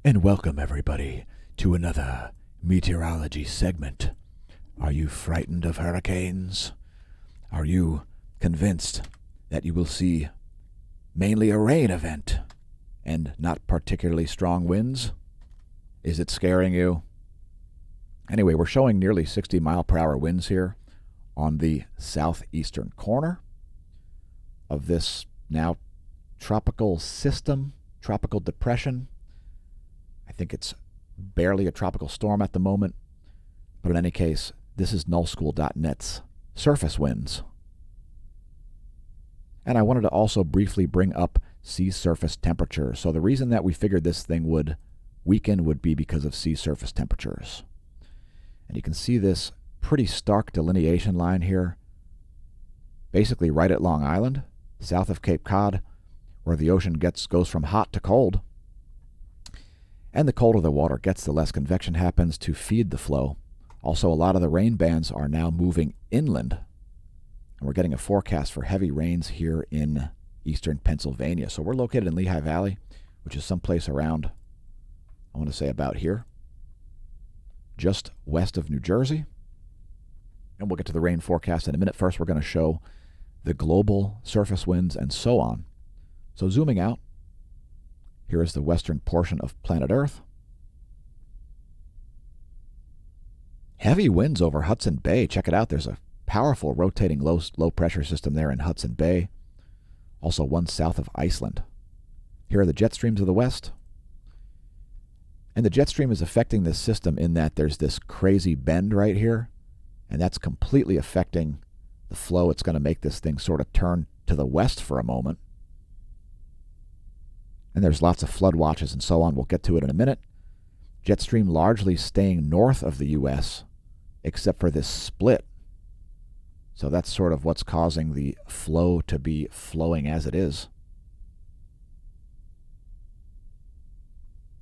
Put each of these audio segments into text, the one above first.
And welcome, everybody, to another meteorology segment. Are you frightened of hurricanes? Are you convinced that you will see mainly a rain event and not particularly strong winds? Is it scaring you? Anyway, we're showing nearly 60 mile per hour winds here on the southeastern corner of this now tropical system, tropical depression. I think it's barely a tropical storm at the moment, but in any case, this is nullschool.net's surface winds. And I wanted to also briefly bring up sea surface temperatures. So the reason that we figured this thing would weaken would be because of sea surface temperatures. And you can see this pretty stark delineation line here, basically right at Long Island, south of Cape Cod, where the ocean goes from hot to cold. And the colder the water gets, the less convection happens to feed the flow. Also, a lot of the rain bands are now moving inland. And we're getting a forecast for heavy rains here in eastern Pennsylvania. So we're located in Lehigh Valley, which is someplace around, I want to say about here, just west of New Jersey. And we'll get to the rain forecast in a minute. First, we're going to show the global surface winds and so on. So zooming out, here is the western portion of planet Earth. Heavy winds over Hudson Bay. Check it out. There's a powerful rotating low pressure system there in Hudson Bay. Also one south of Iceland. Here are the jet streams of the west. And the jet stream is affecting this system in that there's this crazy bend right here. And that's completely affecting the flow. It's going to make this thing sort of turn to the west for a moment. And there's lots of flood watches and so on. We'll get to it in a minute. Jet stream largely staying north of the U.S., except for this split. So that's sort of what's causing the flow to be flowing as it is.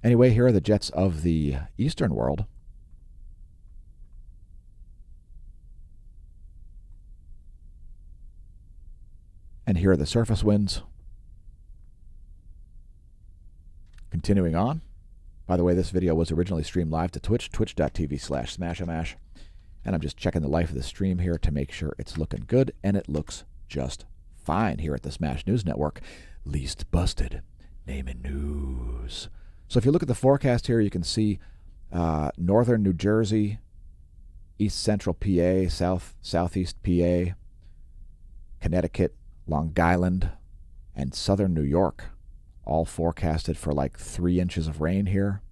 Anyway, here are the jets of the eastern world. And here are the surface winds. Continuing on. By the way, this video was originally streamed live to Twitch, twitch.tv/smashamash. And I'm just checking the life of the stream here to make sure it's looking good, and it looks just fine here at the Smash News Network. Least busted. Naming news. So if you look at the forecast here, you can see northern New Jersey, east central PA, southeast PA, Connecticut, Long Island, and southern New York. All forecasted for like 3 inches of rain here.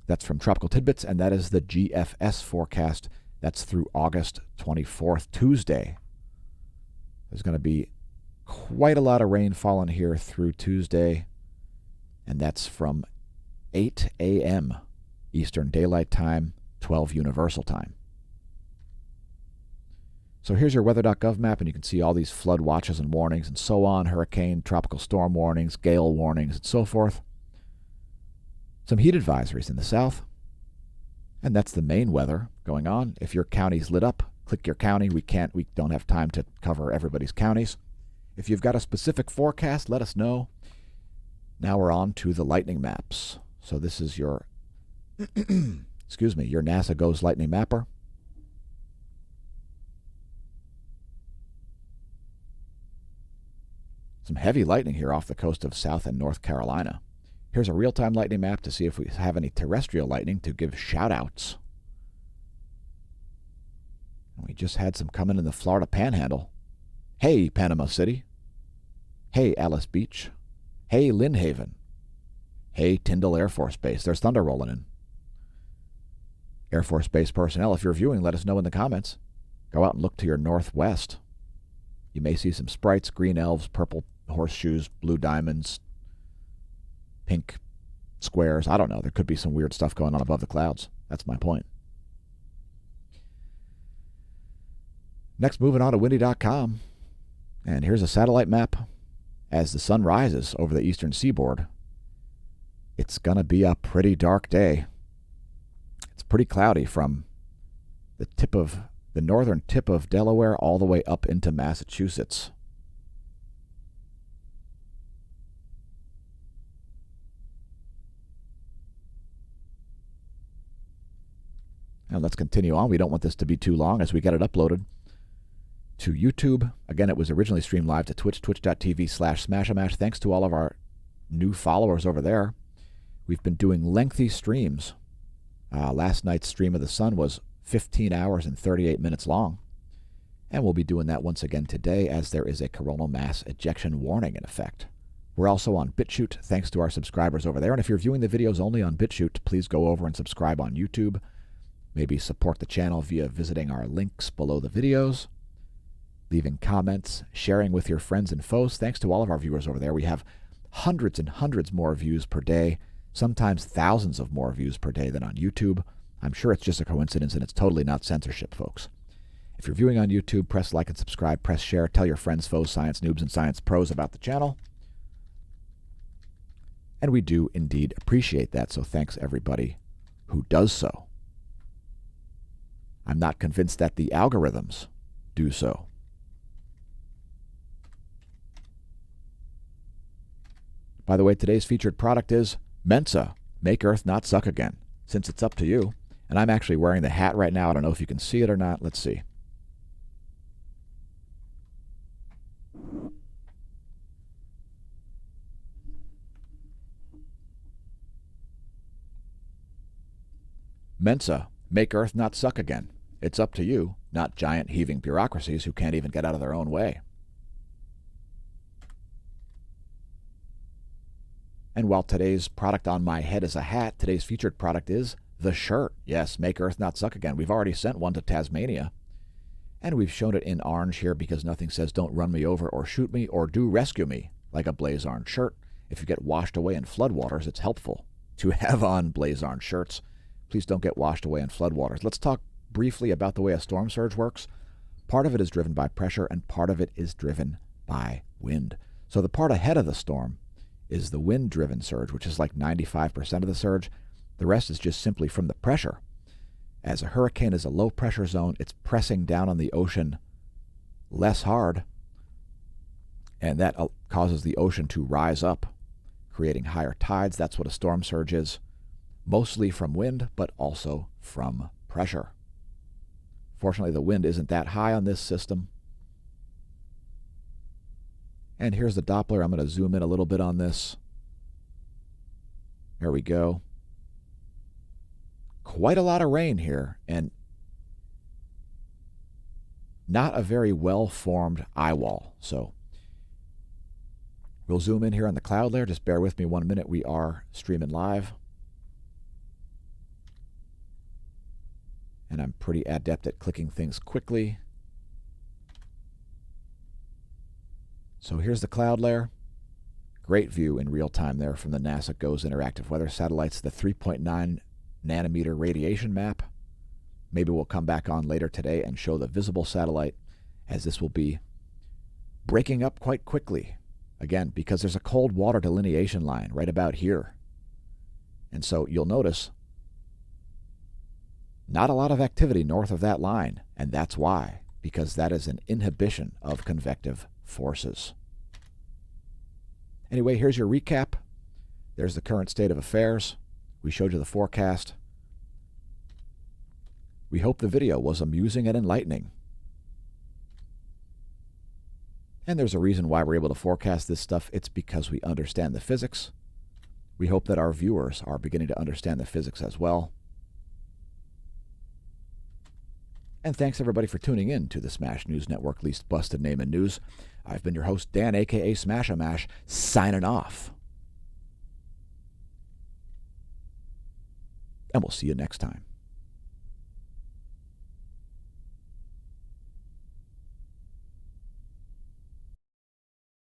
That's from Tropical Tidbits, and that is the GFS forecast. That's through August 24th, Tuesday. There's going to be quite a lot of rain falling here through Tuesday, and that's from 8 a.m. Eastern Daylight Time, 12 Universal Time. So here's your weather.gov map, and you can see all these flood watches and warnings and so on, hurricane, tropical storm warnings, gale warnings, and so forth. Some heat advisories in the south. And that's the main weather going on. If your county's lit up, click your county. We don't have time to cover everybody's counties. If you've got a specific forecast, let us know. Now we're on to the lightning maps. So this is your, your NASA GOES lightning mapper. Some heavy lightning here off the coast of South and North Carolina. Here's a real-time lightning map to see if we have any terrestrial lightning to give shout-outs. We just had some coming in the Florida Panhandle. Hey, Panama City. Hey, Alice Beach. Hey, Lynn Haven. Hey, Tyndall Air Force Base. There's thunder rolling in. Air Force Base personnel, if you're viewing, let us know in the comments. Go out and look to your northwest. You may see some sprites, green elves, purple horseshoes, blue diamonds, pink squares. I don't know. There could be some weird stuff going on above the clouds. That's my point. Next, moving on to windy.com. And here's a satellite map. As the sun rises over the eastern seaboard, it's going to be a pretty dark day. It's pretty cloudy from the northern tip of Delaware all the way up into Massachusetts. And let's continue on. We don't want this to be too long as we get it uploaded to YouTube. Again, it was originally streamed live to Twitch, twitch.tv/smAsho. Thanks to all of our new followers over there. We've been doing lengthy streams. Last night's stream of the sun was 15 hours and 38 minutes long. And we'll be doing that once again today as there is a coronal mass ejection warning in effect. We're also on BitChute, thanks to our subscribers over there. And if you're viewing the videos only on BitChute, please go over and subscribe on YouTube. Maybe support the channel via visiting our links below the videos, leaving comments, sharing with your friends and foes. Thanks to all of our viewers over there. We have hundreds and hundreds more views per day, sometimes thousands of more views per day than on YouTube. I'm sure it's just a coincidence, and it's totally not censorship, folks. If you're viewing on YouTube, press like and subscribe, press share, tell your friends, foes, science noobs, and science pros about the channel. And we do indeed appreciate that, so thanks everybody who does so. I'm not convinced that the algorithms do so. By the way, today's featured product is Mensa, Make Earth Not Suck Again, since it's up to you. And I'm actually wearing the hat right now. I don't know if you can see it or not. Let's see. Mensa, Make Earth Not Suck Again. It's up to you, not giant heaving bureaucracies who can't even get out of their own way. And while today's product on my head is a hat, today's featured product is the shirt. Yes, Make Earth Not Suck Again. We've already sent one to Tasmania. And we've shown it in orange here because nothing says don't run me over or shoot me or do rescue me like a blaze orange shirt. If you get washed away in floodwaters, it's helpful to have on blaze orange shirts. Please don't get washed away in floodwaters. Let's talk briefly about the way a storm surge works. Part of it is driven by pressure and part of it is driven by wind. So the part ahead of the storm is the wind-driven surge, which is like 95% of the surge. The rest is just simply from the pressure. As a hurricane is a low-pressure zone, it's pressing down on the ocean less hard, and that causes the ocean to rise up, creating higher tides. That's what a storm surge is, mostly from wind, but also from pressure. Fortunately, the wind isn't that high on this system. And here's the Doppler. I'm going to zoom in a little bit on this. There we go. Quite a lot of rain here, and not a very well-formed eye wall. So we'll zoom in here on the cloud layer. Just bear with me 1 minute. We are streaming live. And I'm pretty adept at clicking things quickly. So here's the cloud layer. Great view in real time there from the NASA GOES interactive weather satellites, the 3.9 nanometer radiation map. Maybe we'll come back on later today and show the visible satellite, as this will be breaking up quite quickly. Again, because there's a cold water delineation line right about here. And so you'll notice not a lot of activity north of that line, and that's why, because that is an inhibition of convective forces. Anyway, here's your recap. There's the current state of affairs. We showed you the forecast. We hope the video was amusing and enlightening. And there's a reason why we're able to forecast this stuff. It's because we understand the physics. We hope that our viewers are beginning to understand the physics as well. And thanks everybody for tuning in to the Smash News Network, least busted name in news. I've been your host, Dan, a.k.a. smAsho, signing off. And we'll see you next time.